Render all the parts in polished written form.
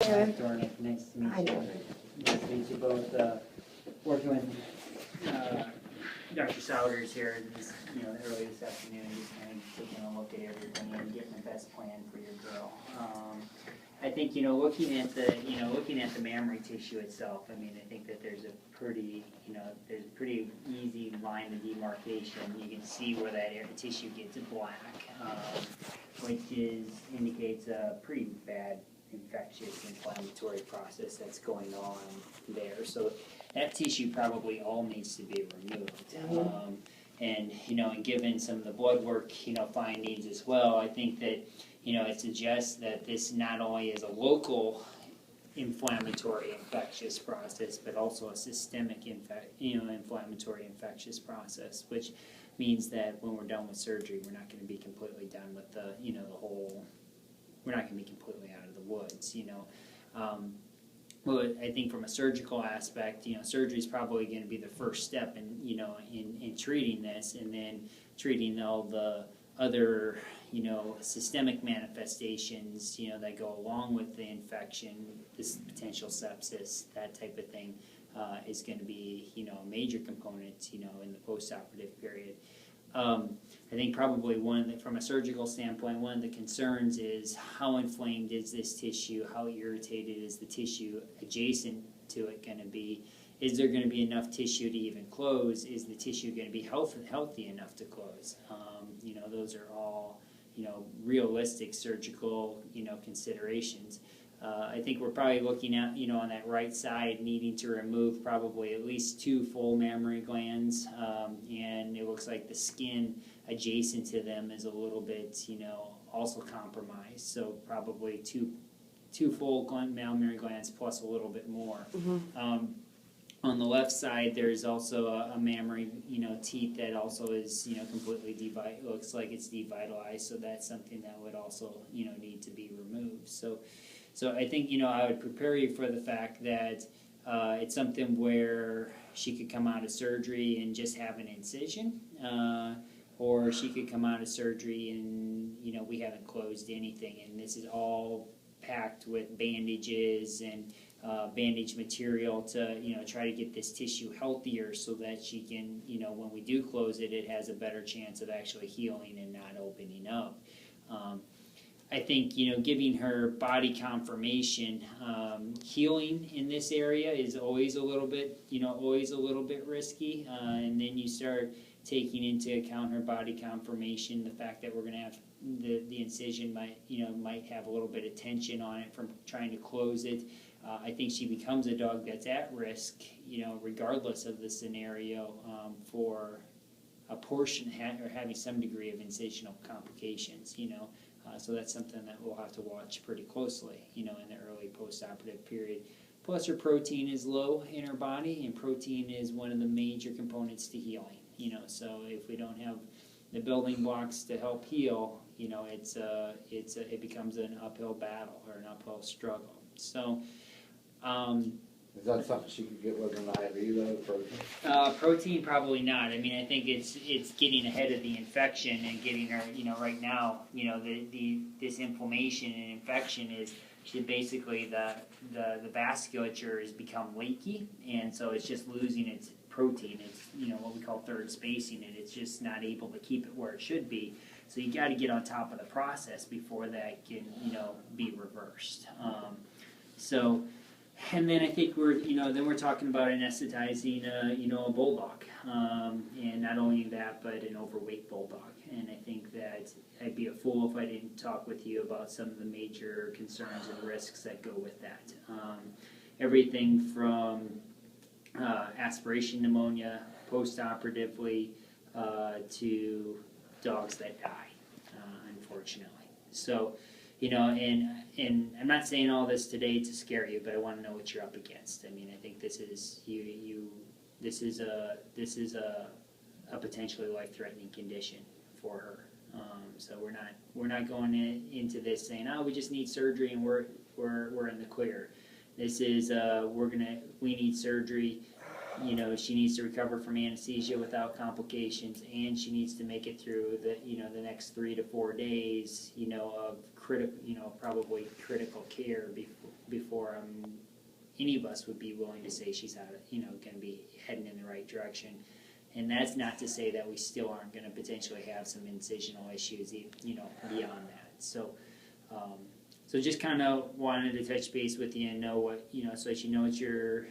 Karen. Dornick, nice to meet I you. know. Nice to meet you both. Working with Dr. Souders here, this, early this afternoon, just kind of taking a look at everything and getting the best plan for your girl. I think looking at the mammary tissue itself. I mean, I think that there's a pretty easy line of demarcation. You can see where that tissue gets black, which indicates a pretty bad infectious inflammatory process that's going on there. So that tissue probably all needs to be removed. And given some of the blood work findings as well, I think that it suggests that this not only is a local inflammatory infectious process, but also a systemic inflammatory infectious process, which means that when we're done with surgery, we're not going to be completely done with the we're not going to be completely out of the woods. Well, I think from a surgical aspect, surgery is probably going to be the first step in treating this, and then treating all the other systemic manifestations that go along with the infection, this potential sepsis, that type of thing, is going to be a major component in the post-operative period. I think probably from a surgical standpoint, one of the concerns is how inflamed is this tissue, how irritated is the tissue adjacent to it going to be, is there going to be enough tissue to even close, is the tissue going to be healthy enough to close. Those are all realistic surgical considerations. I think we're probably looking at on that right side needing to remove probably at least 2 full mammary glands, and it looks like the skin adjacent to them is a little bit also compromised. So probably two full mammary glands plus a little bit more. On the left side, there's also a mammary, teat that also is, completely looks like it's devitalized. So that's something that would also, need to be removed. So I think, I would prepare you for the fact that it's something where she could come out of surgery and just have an incision, or she could come out of surgery and, we haven't closed anything, and this is all packed with bandages and bandage material to try to get this tissue healthier so that she can when we do close it, it has a better chance of actually healing and not opening up. I think giving her body conformation, healing in this area is always a little bit risky, and then you start taking into account her body conformation, the fact that we're going to have the incision might have a little bit of tension on it from trying to close it. I think she becomes a dog that's at risk, regardless of the scenario, for a portion or having some degree of incisional complications. So that's something that we'll have to watch pretty closely, in the early post-operative period. Plus, her protein is low in her body, and protein is one of the major components to healing. So if we don't have the building blocks to help heal, it becomes an uphill battle or an uphill struggle. So. Is that something she could get with an IV though? Protein? Protein probably not. I mean, I think it's getting ahead of the infection and getting her. Right now, this inflammation and infection is basically the vasculature has become leaky, and so it's just losing its protein. It's what we call third spacing, and it's just not able to keep it where it should be. So you got to get on top of the process before that can be reversed. And then I think we're talking about anesthetizing, a bulldog, and not only that, but an overweight bulldog. And I think that I'd be a fool if I didn't talk with you about some of the major concerns and risks that go with that. Everything from aspiration pneumonia post-operatively to dogs that die, unfortunately. So. And I'm not saying all this today to scare you, but I want to know what you're up against. I mean, I think this is this is a potentially life-threatening condition for her. So we're not going into this saying, oh, we just need surgery and we're in the clear. This is we need surgery. She needs to recover from anesthesia without complications, and she needs to make it through the next 3 to 4 days, of probably critical care before any of us would be willing to say she's going to be heading in the right direction. And that's not to say that we still aren't going to potentially have some incisional issues, beyond that. So, so just kind of wanted to touch base with you and know what, so that you know what you're,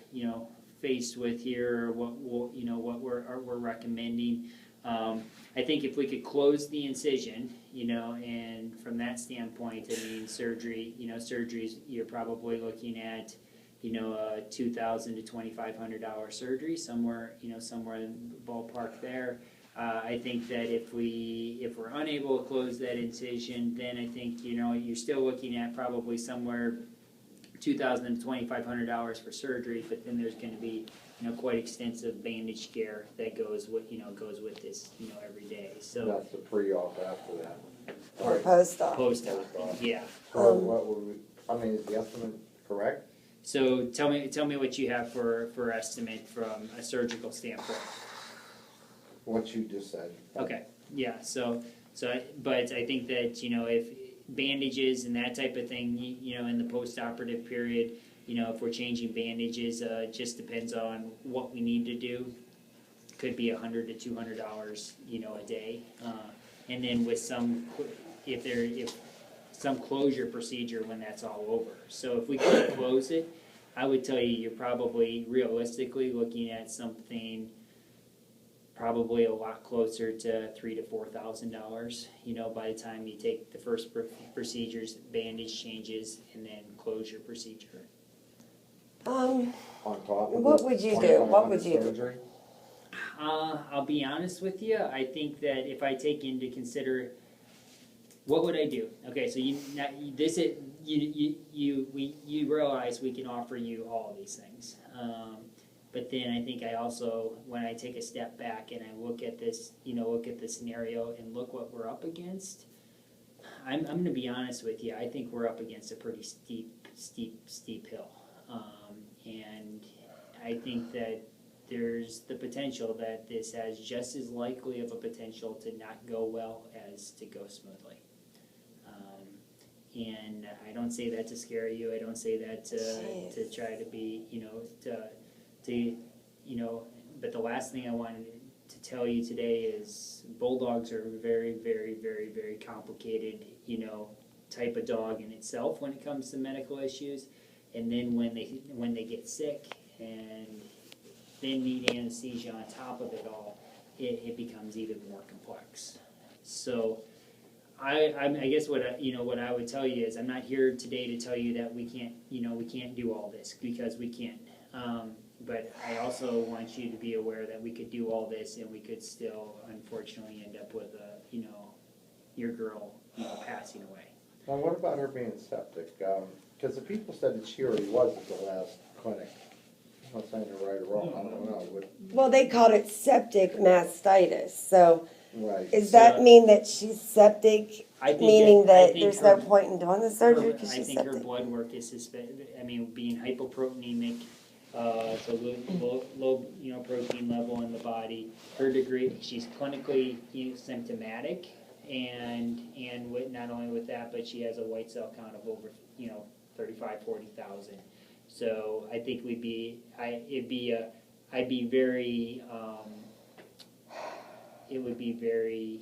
faced with here, or what we're recommending. I think if we could close the incision, and from that standpoint, I mean, surgeries, you're probably looking at, a $2,000 to $2,500 surgery, somewhere in the ballpark there. I think that if we're unable to close that incision, then I think, you're still looking at probably somewhere $2,000 to $2,500 for surgery, but then there's going to be, quite extensive bandage care that goes with this, every day. So That's the pre-op after that. Or post-op. Post-op, yeah. So what would we, is the estimate correct? So tell me what you have for estimate from a surgical standpoint. What you just said. Okay, yeah. But I think that if bandages and that type of thing, in the post-operative period, if we're changing bandages, just depends on what we need to do. Could be $100 to $200, a day, and then with if some closure procedure when that's all over. So if we could close it, I would tell you you're probably realistically looking at something probably a lot closer to $3,000 to $4,000. By the time you take the first procedures, bandage changes, and then closure procedure. On top of What would you do? What would you do? surgery? I'll be honest with you. I think that if I take into consider, what would I do? Okay, so you realize we can offer you all these things, but then I think I also, when I take a step back and I look at this, look at the scenario and look what we're up against. I'm going to be honest with you. I think we're up against a pretty steep hill, and I think that there's the potential that this has just as likely of a potential to not go well as to go smoothly. And I don't say that to scare you. I don't say that to try to be, but the last thing I wanted to tell you today is bulldogs are very, very, very, very complicated, type of dog in itself when it comes to medical issues. And then when they get sick and then need anesthesia on top of it all, it becomes even more complex. So I guess what I would tell you is I'm not here today to tell you that we can't do all this, because we can't. But I also want you to be aware that we could do all this and we could still unfortunately end up with your girl passing away. Now, what about her being septic? Because the people said that she already was at the last clinic. I'm not saying they're right or wrong, I don't know. Well, they called it septic mastitis. So Right. does that mean that she's septic, meaning that there's no her- point in doing the surgery because I she's think her septic? blood work is suspended. I mean, being hypoproteinemic, so low protein level in the body. Her degree, she's clinically symptomatic, and with, not only with that, but she has a white cell count of over 40,000. So I think I'd be very. It would be very.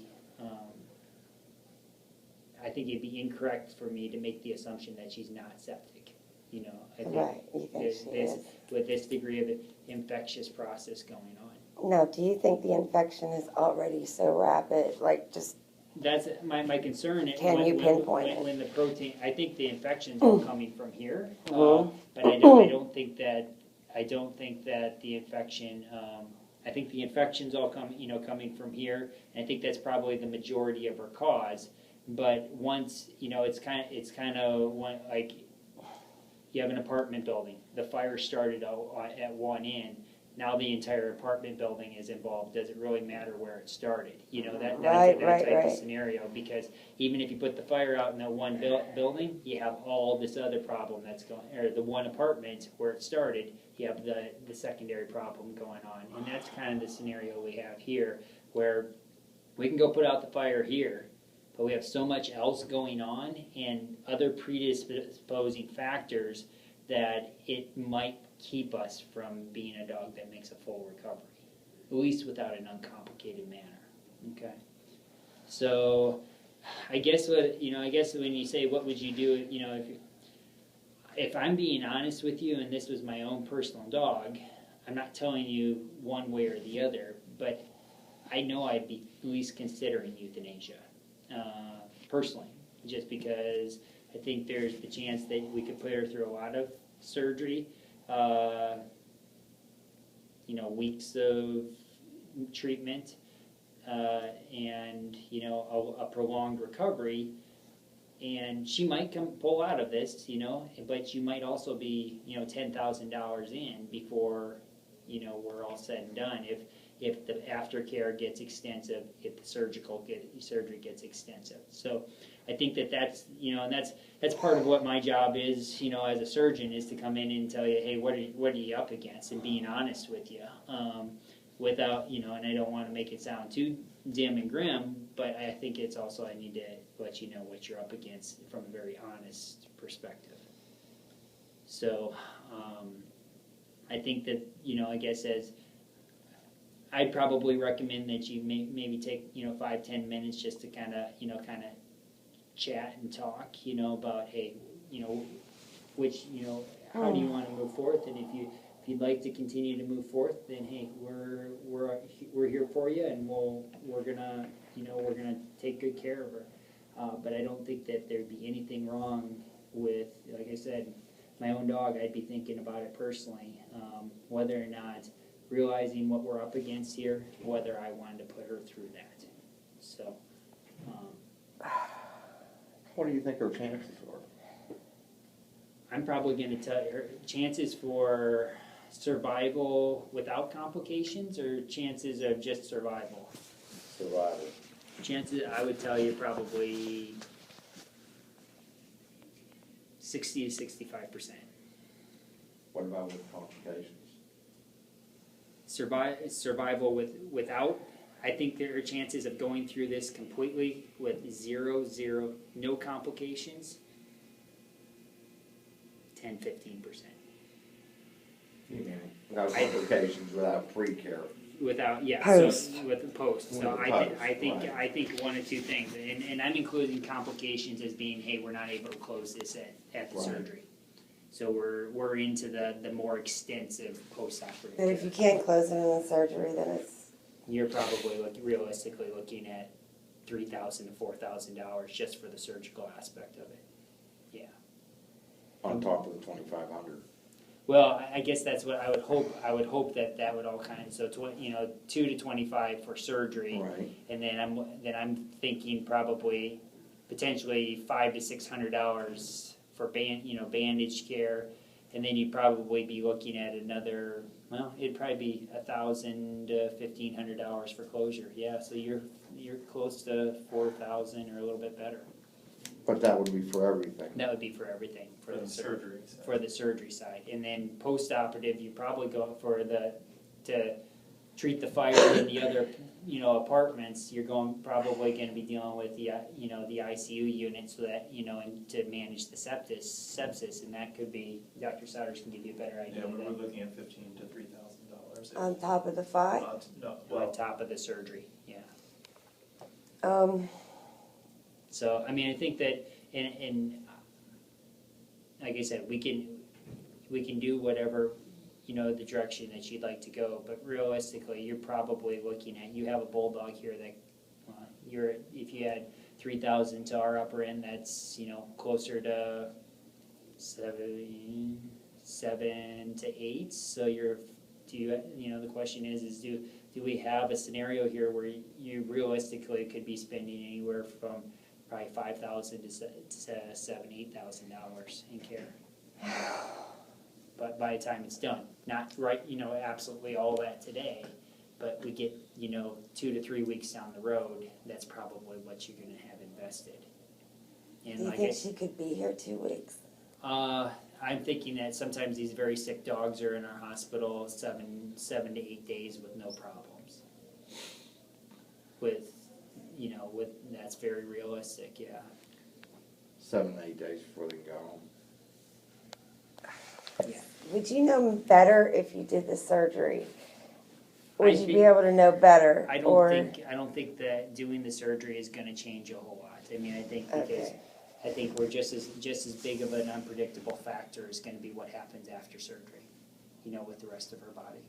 I think it'd be incorrect for me to make the assumption that she's not septic. I think Right, you think she is. with this degree of infectious process going on. Now, do you think the infection is already so rapid, like just That's my concern. Can you pinpoint it? When the protein, I think the infections are coming from here, Mhm. but I don't think that the infection. I think the infections all coming from here, and I think that's probably the majority of her cause. But once it's kind of like you have an apartment building. The fire started at one end. Now the entire apartment building is involved. Does it really matter where it started? That type of scenario. Because even if you put the fire out in that one building, you have all this other problem that's going, or the one apartment where it started, you have the secondary problem going on. And that's kind of the scenario we have here, where we can go put out the fire here, but we have so much else going on and other predisposing factors that it might keep us from being a dog that makes a full recovery, at least without an uncomplicated manner. Okay, so I guess when you say what would you do, if I'm being honest with you, and this was my own personal dog, I'm not telling you one way or the other, but I know I'd be at least considering euthanasia, personally, just because I think there's the chance that we could put her through a lot of surgery, weeks of treatment, and a prolonged recovery, and she might pull out of this, but you might also be $10,000 in before we're all said and done. If the aftercare gets extensive, if the surgery gets extensive. So I think that's and that's part of what my job is, as a surgeon, is to come in and tell you, hey, what are you up against, and being honest with you, without and I don't want to make it sound too dim and grim, but I think it's also, I need to let you know what you're up against from a very honest perspective. So I think that I guess I'd probably recommend that you maybe take 5-10 minutes just to kind of chat and talk about, hey, which how do you want to move forth, and if you'd like to continue to move forth, then hey, we're here for you, and we're gonna take good care of her. But I don't think that there'd be anything wrong with, like I said, my own dog. I'd be thinking about it personally, whether or not, realizing what we're up against here, whether I wanted to put her through that. So. What do you think her chances are? I'm probably going to tell you her chances for survival without complications, or chances of just survival? Survival. Chances, I would tell you, probably 60 to 65%. What about with complications? Survival without, I think there are chances of going through this completely with zero, no complications, 10-15%. No complications without pre-care. Without, yeah, Post. so with the post. So I think one of two things, and I'm including complications as being, hey, we're not able to close this at the surgery. So we're into the more extensive post-operative But if you can't close it in the surgery, then it's... You're probably realistically looking at $3,000 to $4,000 just for the surgical aspect of it. Yeah. On top of the 2,500. Well, I guess that's what I would hope. I would hope that would all kind of, so 2 to 25 for surgery, Right. and then I'm thinking probably potentially $500 to $600 for bandage care, and then you'd probably be looking at another. Well, it'd probably be $1,000 to $1,500 for closure. Yeah, so you're close to $4,000 or a little bit better. But that would be for everything. That would be for everything, for the surgery side. For the surgery side. And then post-operative, you probably go for to treat the fire in the other, apartments. You're probably going to be dealing with the ICU unit, so that, and to manage the sepsis, and that could be, Dr. Souders can give you a better idea Yeah, of we're that. looking at $1,500 to $3,000. On top of the 5? No, On top of the surgery, yeah. So, I mean, I think that, and like I said, we can do whatever, the direction that you'd like to go, but realistically, you're probably looking at, you have a bulldog here that, if you had 3,000 to our upper end, that's, closer to 7 to 8, so the question is do we have a scenario here where you realistically could be spending anywhere from probably $5,000 to $7,000-$8,000 in care, but by the time it's done, not right, absolutely all that today, but we get 2 to 3 weeks down the road, that's probably what you're going to have invested. And Do you think she could be here 2 weeks? I'm thinking that sometimes these very sick dogs are in our hospital 7 to 8 days with no problems. With that's very realistic, yeah. 7 to 8 days before they can go home. would you know better if you did the surgery? Would I you be think- able to know better? I or- don't think that doing the surgery is gonna change a whole lot. I mean, I think because Okay. I think we're just as big of an unpredictable factor is gonna be what happens after surgery, with the rest of her body.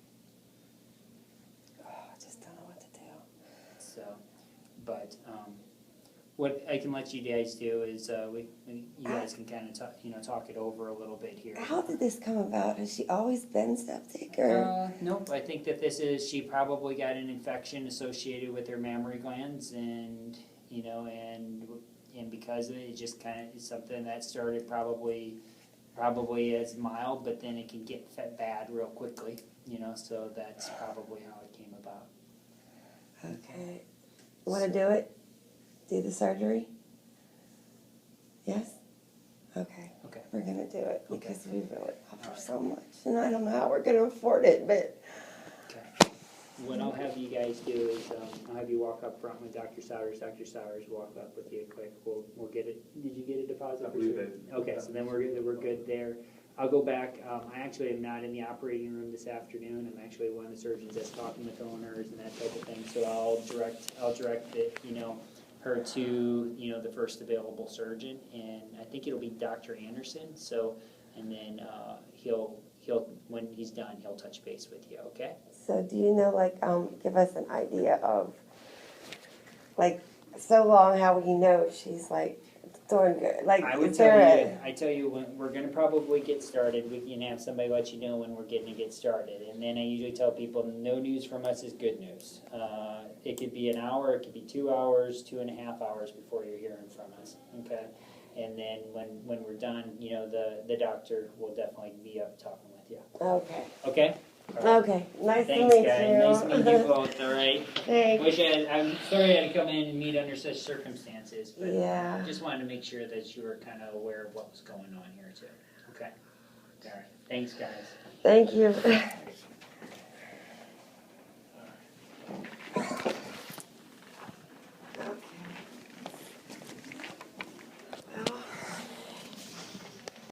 Oh, I just don't know what to do. So, but, what I can let you guys do is, you guys can kind of talk it over a little bit here. How did this come about? Has she always been septic or? Nope, I think that she probably got an infection associated with her mammary glands and, and because of it, it just kind of is something that started probably as mild, but then it can get bad real quickly, so that's probably how it came about. Okay. Want to do it? Do the surgery? Yes? Okay. Okay. We're going to do it Okay. because we really offer so much. And I don't know how we're going to afford it, but Okay. What I'll have you guys do is, I'll have you walk up front with Dr. Sowers. Dr. Sowers walk up with you quick. We'll get it. Did you get a deposit? I believe it. Okay, so then we're good there. I'll go back. I actually am not in the operating room this afternoon. I'm actually one of the surgeons that's talking with owners and that type of thing. So I'll direct it, her to, the first available surgeon, and I think it'll be Dr. Anderson. So, and then he'll when he's done, he'll touch base with you. Okay. so do you know, give us an idea of, so long how we know she's, doing good? I would is there tell you when we're gonna probably get started, we can have somebody let you know when we're getting to get started. And then I usually tell people, no news from us is good news. It could be an hour, it could be 2 hours, 2.5 hours before you're hearing from us, okay? And then when we're done, the doctor will definitely be up talking with you, Okay. okay? All right. Okay. Nice Thanks, to meet guys, you. nice to meet you both, all right? Thanks. I'm sorry I had to come in and meet under such circumstances, but Yeah. just wanted to make sure that you were kind of aware of what was going on here too. Okay. All right. Thanks, guys. Thank you.